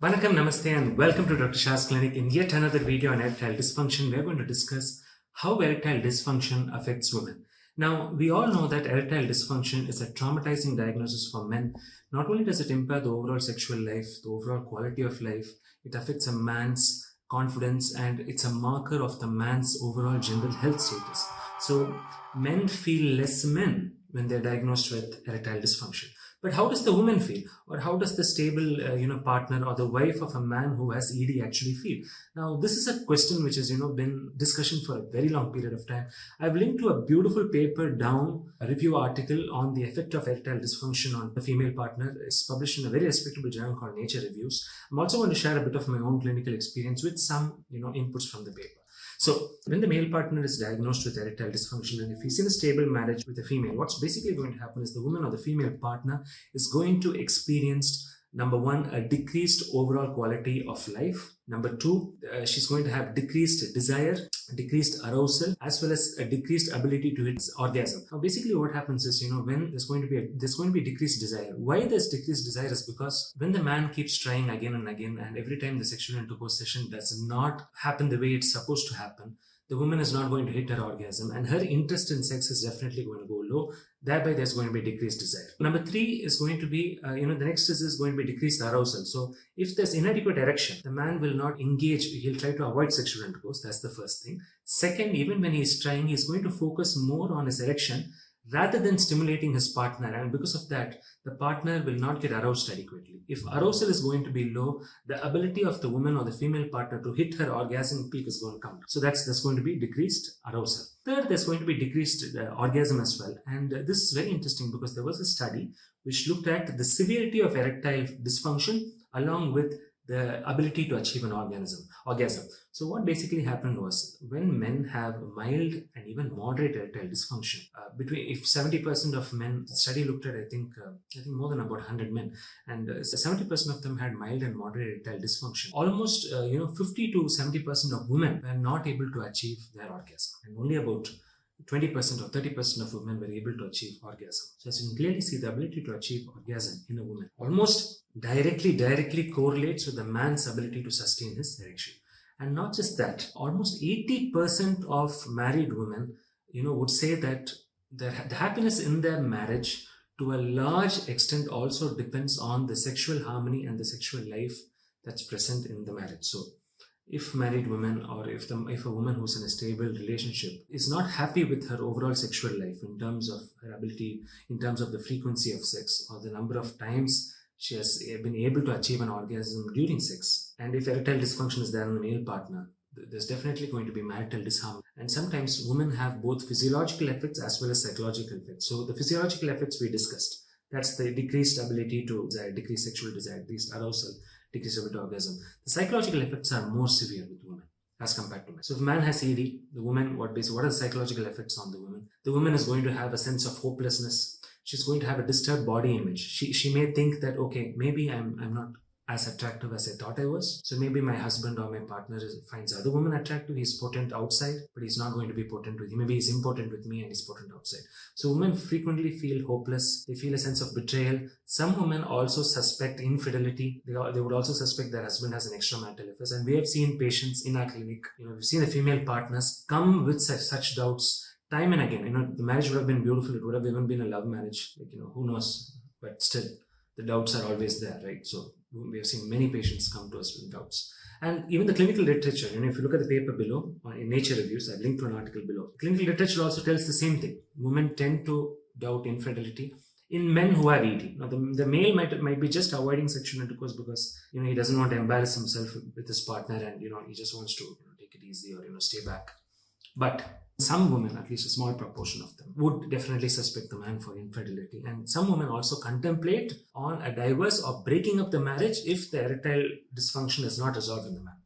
Vanakkam, Namaste, and welcome to Dr. Shahs Clinic. In yet another video on erectile dysfunction, we are going to discuss how erectile dysfunction affects women. Now, we all know that erectile dysfunction is a traumatizing diagnosis for men. Not only does it impair the overall sexual life, the overall quality of life, it affects a man's confidence and it's a marker of the man's overall general health status. So, men feel less men when they're diagnosed with erectile dysfunction. But how does the woman feel? Or how does the stable partner or the wife of a man who has ED actually feel? Now, this is a question which has been discussion for a very long period of time. I've linked to a beautiful paper down, a review article on the effect of erectile dysfunction on the female partner. It's published in a very respectable journal called Nature Reviews. I'm also going to share a bit of my own clinical experience with some inputs from the paper. So, when the male partner is diagnosed with erectile dysfunction and if he's in a stable marriage with a female, what's basically going to happen is the woman or the female partner is going to experience, number one, a decreased overall quality of life. Number two, she's going to have decreased desire, decreased arousal, as well as a decreased ability to hit orgasm. Now, basically what happens is, when there's going to be decreased desire. Why there's decreased desire is because when the man keeps trying again and again, and every time the sexual intercourse session does not happen the way it's supposed to happen, the woman is not going to hit her orgasm and her interest in sex is definitely going to go low. Thereby, there's going to be decreased desire. Number three is going to be, the next is going to be decreased arousal. So, if there's inadequate erection, the man will not engage. He'll try to avoid sexual intercourse. That's the first thing. Second, even when he's trying, he's going to focus more on his erection rather than stimulating his partner. And because of that, the partner will not get aroused adequately. If arousal is going to be low, the ability of the woman or the female partner to hit her orgasm peak is going to come down. So that's going to be decreased arousal. Third, there's going to be decreased orgasm as well. And this is very interesting because there was a study which looked at the severity of erectile dysfunction along with the ability to achieve an orgasm. So what basically happened was when men have mild and even moderate erectile dysfunction, if 70% of men, the study looked at I think more than about 100 men, and 70% of them had mild and moderate erectile dysfunction. Almost 50 to 70% of women were not able to achieve their orgasm, and only about 20% or 30% of women were able to achieve orgasm. So as you can clearly see, the ability to achieve orgasm in a woman almost directly correlates with the man's ability to sustain his erection. And not just that, almost 80% of married women, would say that the happiness in their marriage to a large extent also depends on the sexual harmony and the sexual life that's present in the marriage. So if married women or if a woman who's in a stable relationship is not happy with her overall sexual life in terms of her ability, in terms of the frequency of sex or the number of times she has been able to achieve an orgasm during sex, and if erectile dysfunction is there in the male partner, there's definitely going to be marital disharmony. And sometimes women have both physiological effects as well as psychological effects. So the physiological effects we discussed, that's the decreased ability to desire, decreased sexual desire, decreased arousal, decreased ability to orgasm. The psychological effects are more severe with women as compared to men. So if man has ED, the woman, what are the psychological effects on the woman? The woman is going to have a sense of hopelessness. She's going to have a disturbed body image. She may think that, okay, maybe I'm not as attractive as I thought I was. So maybe my husband or my partner finds other women attractive. He's potent outside, but he's not going to be potent with me. Maybe he's impotent with me and he's potent outside. So women frequently feel hopeless. They feel a sense of betrayal. Some women also suspect infidelity. They would also suspect their husband has an extramarital affair. And we have seen patients in our clinic, we've seen the female partners come with such doubts time and again. The marriage would have been beautiful. It would have even been a love marriage. Who knows? But still, the doubts are always there, right? So we have seen many patients come to us with doubts. And even the clinical literature, if you look at the paper below, in Nature Reviews, I've linked to an article below. Clinical literature also tells the same thing. Women tend to doubt infidelity in men who have ED. Now, the male might be just avoiding sexual intercourse because, he doesn't want to embarrass himself with his partner and, he just wants to take it easy or, stay back. But some women, at least a small proportion of them, would definitely suspect the man for infidelity. And some women also contemplate on a divorce or breaking up the marriage if the erectile dysfunction is not resolved in the man.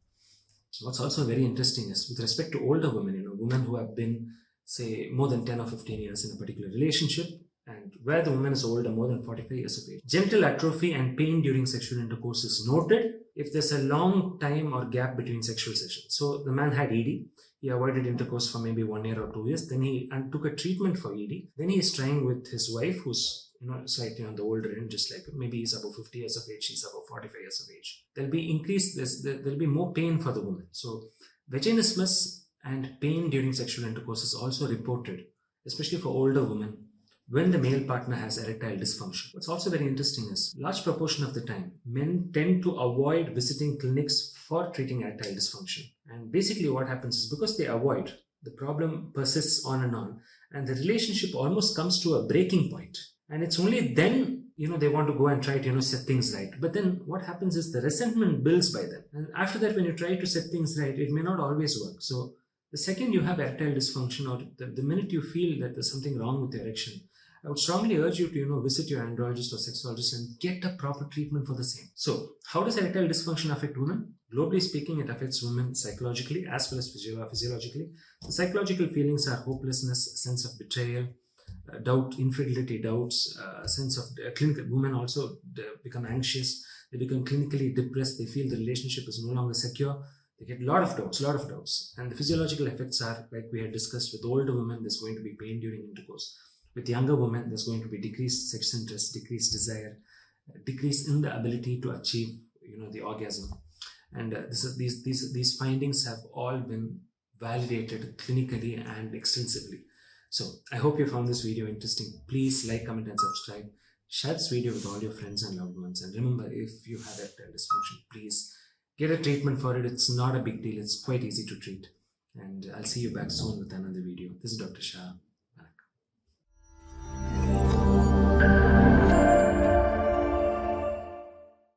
What's also very interesting is with respect to older women, women who have been, say, more than 10 or 15 years in a particular relationship, and where the woman is older, more than 45 years of age, genital atrophy and pain during sexual intercourse is noted if there's a long time or gap between sexual sessions. So the man had ED. He avoided intercourse for maybe 1 year or 2 years. Then he took a treatment for ED. Then he is trying with his wife, who's slightly on the older end, just like maybe he's above 50 years of age, she's above 45 years of age. There'll be more pain for the woman. So vaginismus and pain during sexual intercourse is also reported, especially for older women, when the male partner has erectile dysfunction. What's also very interesting is large proportion of the time, men tend to avoid visiting clinics for treating erectile dysfunction. And basically what happens is, because they avoid, the problem persists on, and the relationship almost comes to a breaking point. And it's only then, they want to go and try to, set things right. But then what happens is the resentment builds by them. And after that, when you try to set things right, it may not always work. So the second you have erectile dysfunction, or the minute you feel that there's something wrong with the erection, I would strongly urge you to, visit your andrologist or sexologist and get a proper treatment for the same. So how does erectile dysfunction affect women? Globally speaking, it affects women psychologically as well as physiologically. The psychological feelings are hopelessness, sense of betrayal, doubt, infidelity, doubts, sense of clinical. Women also become anxious. They become clinically depressed. They feel the relationship is no longer secure. They get a lot of doubts. And the physiological effects are, like we had discussed, with older women, there's going to be pain during intercourse. With younger women, there's going to be decreased sex interest, decreased desire, decrease in the ability to achieve, the orgasm. And these findings have all been validated clinically and extensively. So I hope you found this video interesting. Please like, comment, and subscribe. Share this video with all your friends and loved ones. And remember, if you have erectile dysfunction, please get a treatment for it. It's not a big deal. It's quite easy to treat. And I'll see you back soon with another video. This is Dr. Shah.